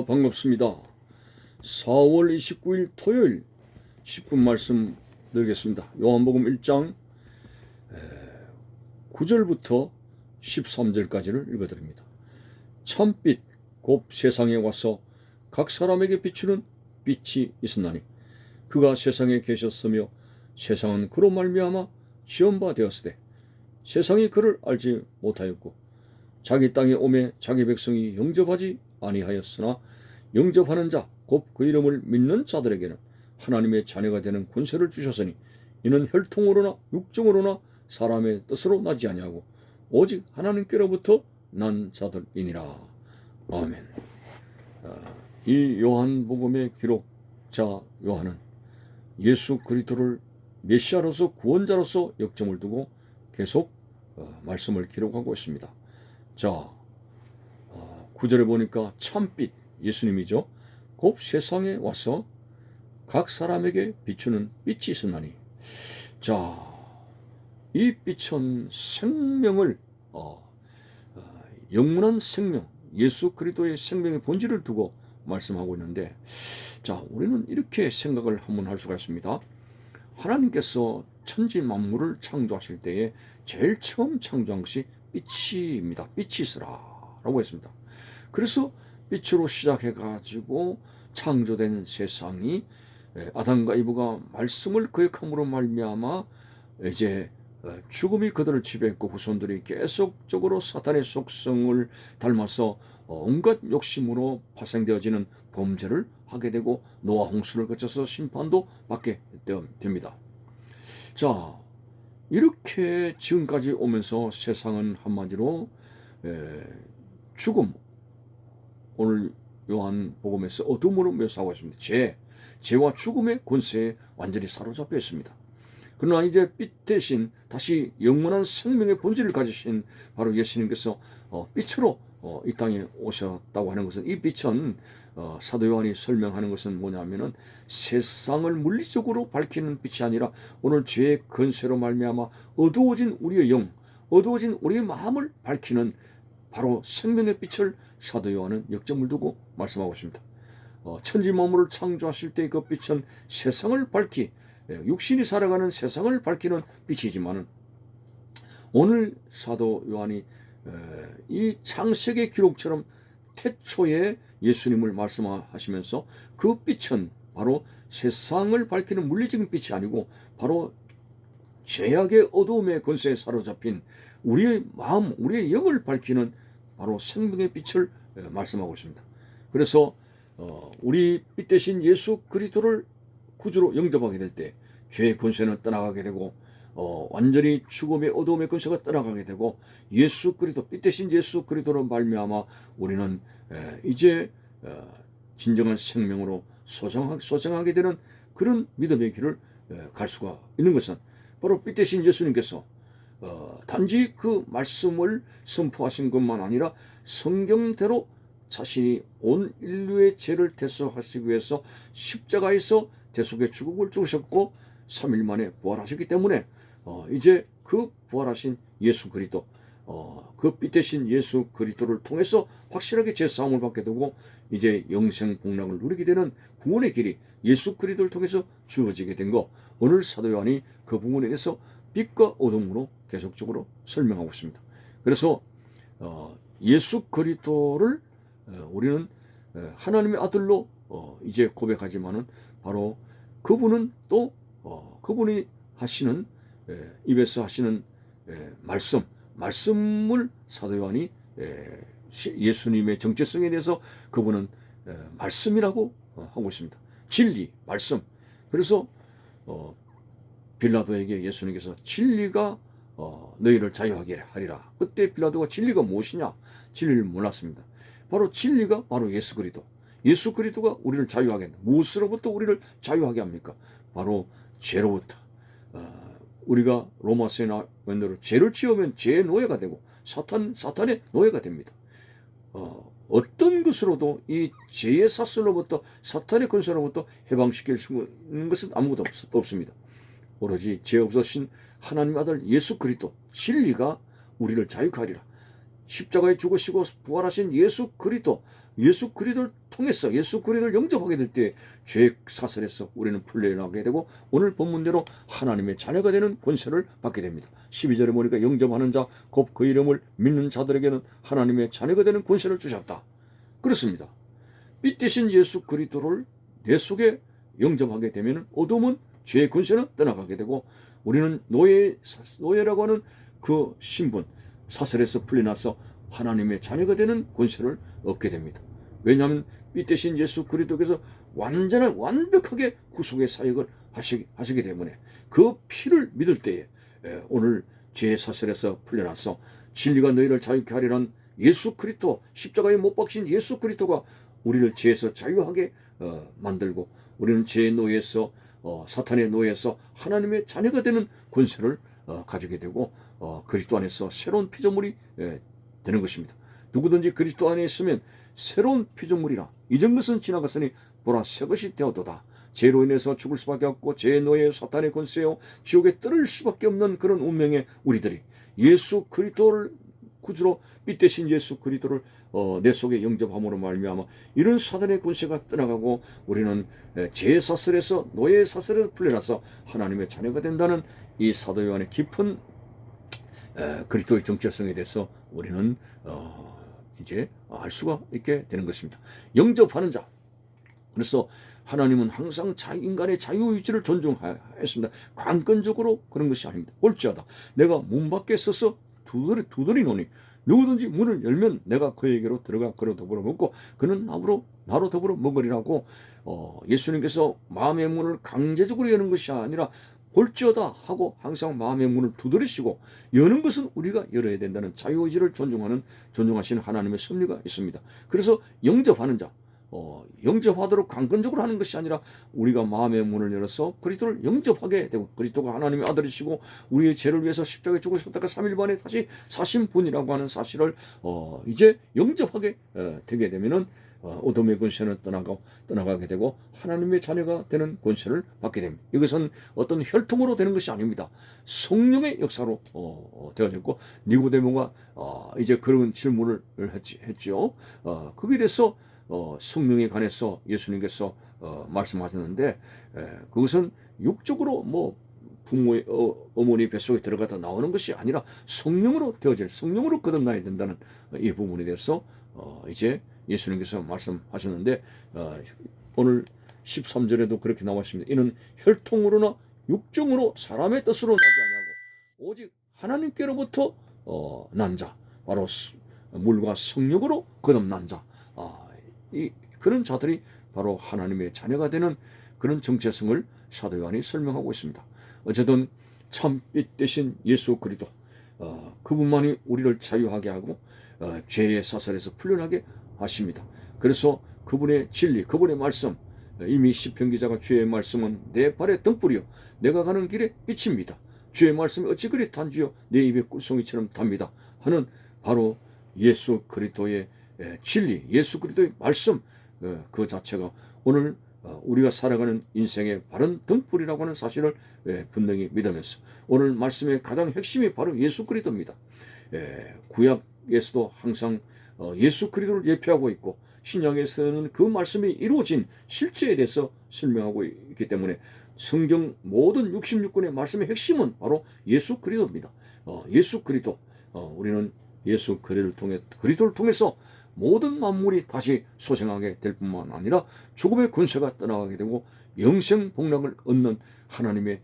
반갑습니다. 4월 29일 토요일 10분 말씀 드리겠습니다. 요한복음 1장 9절부터 13절까지를 읽어드립니다. 참빛 곧 세상에 와서 각 사람에게 비추는 빛이 있었나니 그가 세상에 계셨으며 세상은 그로 말미암아 지은 바 되었으되 세상이 그를 알지 못하였고 자기 땅에 오매 자기 백성이 영접하지 아니하였으나 영접하는 자 곧 그 이름을 믿는 자들에게는 하나님의 자녀가 되는 권세를 주셨으니 이는 혈통으로나 육정으로나 사람의 뜻으로 나지 아니하고 오직 하나님께로부터 난 자들이니라. 아멘. 이 요한복음의 기록자 요한은 예수 그리스도를 메시아로서 구원자로서 역점을 두고 계속 말씀을 기록하고 있습니다. 자, 9절에 보니까 참빛 예수님이죠. 곧 세상에 와서 각 사람에게 비추는 빛이 있었나니. 자, 이 빛은 생명을 영원한 생명, 예수 그리스도의 생명의 본질을 두고 말씀하고 있는데, 자, 우리는 이렇게 생각을 한번 할 수가 있습니다. 하나님께서 천지 만물을 창조하실 때에 제일 처음 창조한 것이 빛입니다. 빛이 있으라라고 했습니다. 그래서 빛으로 시작해가지고 창조된 세상이 아담과 이브가 말씀을 거역함으로 말미암아 이제 죽음이 그들을 지배했고 후손들이 계속적으로 사탄의 속성을 닮아서 온갖 욕심으로 파생되어지는 범죄를 하게 되고 노아 홍수를 거쳐서 심판도 받게 됩니다. 자, 이렇게 지금까지 오면서 세상은 한마디로 죽음, 오늘 요한복음에서 어둠으로 묘사하고 있습니다. 죄와 죽음의 권세에 완전히 사로잡혀 있습니다. 그러나 이제 빛 대신 다시 영원한 생명의 본질을 가지신 바로 예수님께서 빛으로 이 땅에 오셨다고 하는 것은, 이 빛은 사도 요한이 설명하는 것은 뭐냐면은 세상을 물리적으로 밝히는 빛이 아니라 오늘 죄의 권세로 말미암아 어두워진 우리의 영, 어두워진 우리의 마음을 밝히는 바로 생명의 빛을 사도 요한은 역점을 두고 말씀하고 있습니다. 천지 만물을 창조하실 때 그 빛은 세상을 밝히, 육신이 살아가는 세상을 밝히는 빛이지만은 오늘 사도 요한이 이 창세기 기록처럼 태초에 예수님을 말씀하시면서 그 빛은 바로 세상을 밝히는 물리적인 빛이 아니고 바로 죄악의 어두움의 권세에 사로잡힌 우리의 마음, 우리의 영을 밝히는 바로 생명의 빛을 말씀하고 있습니다. 그래서 우리 빛 대신 예수 그리스도를 구주로 영접하게 될 때 죄의 권세는 떠나가게 되고 완전히 죽음의 어두움의 권세가 떠나가게 되고 예수 그리스도, 빛 대신 예수 그리스도로 말미암아 우리는 이제 진정한 생명으로 소생하게 되는 그런 믿음의 길을 갈 수가 있는 것은 바로 빛 대신 예수님께서 단지 그 말씀을 선포하신 것만 아니라 성경대로 자신이 온 인류의 죄를 대속하시기 위해서 십자가에서 대속의 죽음을 죽으셨고 3일 만에 부활하셨기 때문에 이제 그 부활하신 예수 그리스도, 그 빛 대신 예수 그리스도를 통해서 확실하게 제사함을 받게 되고 이제 영생 복락을 누리게 되는 구원의 길이 예수 그리스도를 통해서 주어지게 된 거, 오늘 사도 요한이 그 부분에 대해서 빛과 어둠으로 계속적으로 설명하고 있습니다. 그래서 예수 그리스도를 우리는 하나님의 아들로 이제 고백하지만은 바로 그분은 또 그분이 하시는 입에서 하시는 말씀을 사도 요한이 예수님의 정체성에 대해서 그분은 말씀이라고 하고 있습니다. 진리, 말씀. 그래서 빌라도에게 예수님께서 진리가 너희를 자유하게 하리라. 그때 빌라도가 진리가 무엇이냐? 진리를 몰랐습니다. 바로 진리가 바로 예수 그리스도. 예수 그리스도가 우리를 자유하게 한다. 무엇으로부터 우리를 자유하게 합니까? 바로 죄로부터. 우리가 로마서에 나온 대로 죄를 지으면 죄의 노예가 되고 사탄의 노예가 됩니다. 어떤 것으로도 이 죄의 사슬로부터, 사탄의 권세로부터 해방시킬 수 있는 것은 아무것도 없습니다. 오로지 죄 없으신 하나님 아들 예수 그리스도, 진리가 우리를 자유하리라. 십자가에 죽으시고 부활하신 예수 그리스도, 예수 그리스도를 통해서 예수 그리스도를 영접하게 될 때 죄 사슬에서 우리는 풀려나게 되고 오늘 본문대로 하나님의 자녀가 되는 권세를 받게 됩니다. 12절에 보니까 영접하는 자 곧 그 이름을 믿는 자들에게는 하나님의 자녀가 되는 권세를 주셨다. 그렇습니다. 빛되신 예수 그리스도를 내 속에 영접하게 되면 어둠은 죄의 권세는 떠나가게 되고 우리는 노예라고 하는 그 신분 사슬에서 풀려나서 하나님의 자녀가 되는 권세를 얻게 됩니다. 왜냐하면 빛되신 예수 그리스도께서 완벽하게 구속의 사역을 하시기 때문에 그 피를 믿을 때에 오늘 죄의 사슬에서 풀려나서 진리가 너희를 자유케 하리란 예수 그리스도 십자가에 못 박힌 예수 그리스도가 우리를 죄에서 자유하게 만들고 우리는 죄의 노예에서 사탄의 노예에서 하나님의 자녀가 되는 권세를 가지게 되고 그리스도 안에서 새로운 피조물이 되는 것입니다. 누구든지 그리스도 안에 있으면 새로운 피조물이라 이전 것은 지나갔으니 보라 새 것이 되었도다. 죄로 인해서 죽을 수밖에 없고 죄의 노예 사탄의 권세요 지옥에 떨어질 수밖에 없는 그런 운명의 우리들이 예수 그리스도를 구주로 빛되신 예수 그리스도를 내 속에 영접함으로 말미암아 이런 사단의 권세가 떠나가고 우리는 죄의 사슬에서 노예의 사슬에서 풀려나서 하나님의 자녀가 된다는 이 사도 요한의 깊은 그리스도의 정체성에 대해서 우리는 이제 알 수가 있게 되는 것입니다. 영접하는 자. 그래서 하나님은 항상 인간의 자유의지를 존중했습니다. 관건적으로 그런 것이 아닙니다. 올지어다 내가 문 밖에 서서 두드리노니 누구든지 문을 열면 내가 그에게로 들어가 그로 더불어 먹고 그는 나로 더불어 먹으리라고 예수님께서 마음의 문을 강제적으로 여는 것이 아니라 볼지어다 하고 항상 마음의 문을 두드리시고 여는 것은 우리가 열어야 된다는 자유의지를 존중하시는 하나님의 섭리가 있습니다. 그래서 영접하는 자 영접하도록 강건적으로 하는 것이 아니라 우리가 마음의 문을 열어서 그리스도를 영접하게 되고 그리스도가 하나님의 아들이시고 우리의 죄를 위해서 십자가에 죽으셨다가 3일 만에 다시 사신 분이라고 하는 사실을 이제 영접하게 되게 되면은 어둠의 권세는 떠나가게 되고 하나님의 자녀가 되는 권세를 받게 됩니다. 이것은 어떤 혈통으로 되는 것이 아닙니다. 성령의 역사로 되어졌고 니고데모가 이제 그런 질문을 했죠. 거기에 대해서 성령에 관해서 예수님께서 말씀하셨는데 그것은 육적으로 뭐 부모의 어머니 뱃속에 들어가다 나오는 것이 아니라 성령으로 되어질 성령으로 거듭나야 된다는 이 부분에 대해서 이제 예수님께서 말씀하셨는데 오늘 13절에도 그렇게 나와 있습니다. 이는 혈통으로나 육정으로 사람의 뜻으로 나지 아니하고 오직 하나님께로부터 난 자 바로 물과 성령으로 거듭난 자 그런 자들이 바로 하나님의 자녀가 되는 그런 정체성을 사도 요한이 설명하고 있습니다. 어쨌든 참빛 되신 예수 그리스도 그분만이 우리를 자유하게 하고 죄의 사슬에서 풀려나게 하십니다. 그래서 그분의 진리, 그분의 말씀 이미 시편 기자가 주의 말씀은 내 발의 등불이요 내가 가는 길의 빛입니다. 주의 말씀이 어찌 그리 단지요 내 입의 꿀송이처럼 답니다 하는 바로 예수 그리스도의 진리, 예수 그리스도의 말씀 그 자체가 오늘 우리가 살아가는 인생의 바른 등불이라고 하는 사실을 분명히 믿으면서 오늘 말씀의 가장 핵심이 바로 예수 그리스도입니다. 구약에서도 항상 예수 그리스도를 예표하고 있고 신약에서는 그 말씀이 이루어진 실체에 대해서 설명하고 있기 때문에 성경 모든 66권의 말씀의 핵심은 바로 예수 그리스도입니다. 예수 그리스도 우리는 예수 그리스도를 통해서 모든 만물이 다시 소생하게 될 뿐만 아니라 죽음의 권세가 떠나가게 되고 영생 복락을 얻는 하나님의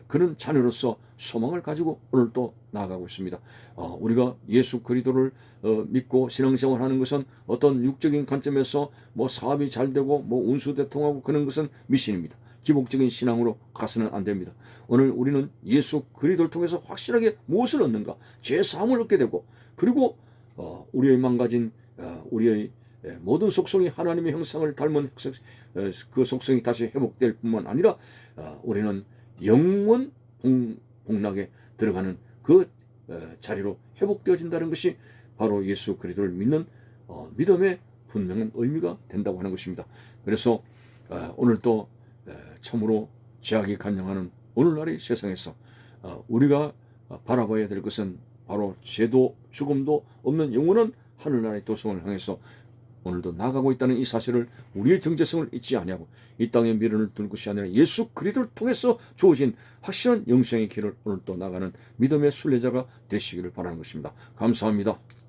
그런 자녀로서 소망을 가지고 오늘 또 나아가고 있습니다. 우리가 예수 그리스도를 믿고 신앙생활하는 것은 어떤 육적인 관점에서 뭐 사업이 잘 되고 뭐 운수대통하고 그런 것은 미신입니다. 기복적인 신앙으로 가서는 안 됩니다. 오늘 우리는 예수 그리스도를 통해서 확실하게 무엇을 얻는가? 죄 사함을 얻게 되고 그리고 우리의 망가진 우리의 모든 속성이 하나님의 형상을 닮은 그 속성이 다시 회복될 뿐만 아니라 우리는 영원 복락에 들어가는 그 자리로 회복되어진다는 것이 바로 예수 그리스도를 믿는 믿음의 분명한 의미가 된다고 하는 것입니다. 그래서 오늘 또 참으로 죄악이 간영하는 오늘날의 세상에서 우리가 바라봐야 될 것은 바로 죄도 죽음도 없는 영원한 하늘나라의 도성을 향해서 오늘도 나가고 있다는 이 사실을 우리의 정체성을 잊지 아니하고 이 땅의 미련을 둘 것이 아니라 예수 그리스도를 통해서 주어진 확실한 영생의 길을 오늘 또 나가는 믿음의 순례자가 되시기를 바라는 것입니다. 감사합니다.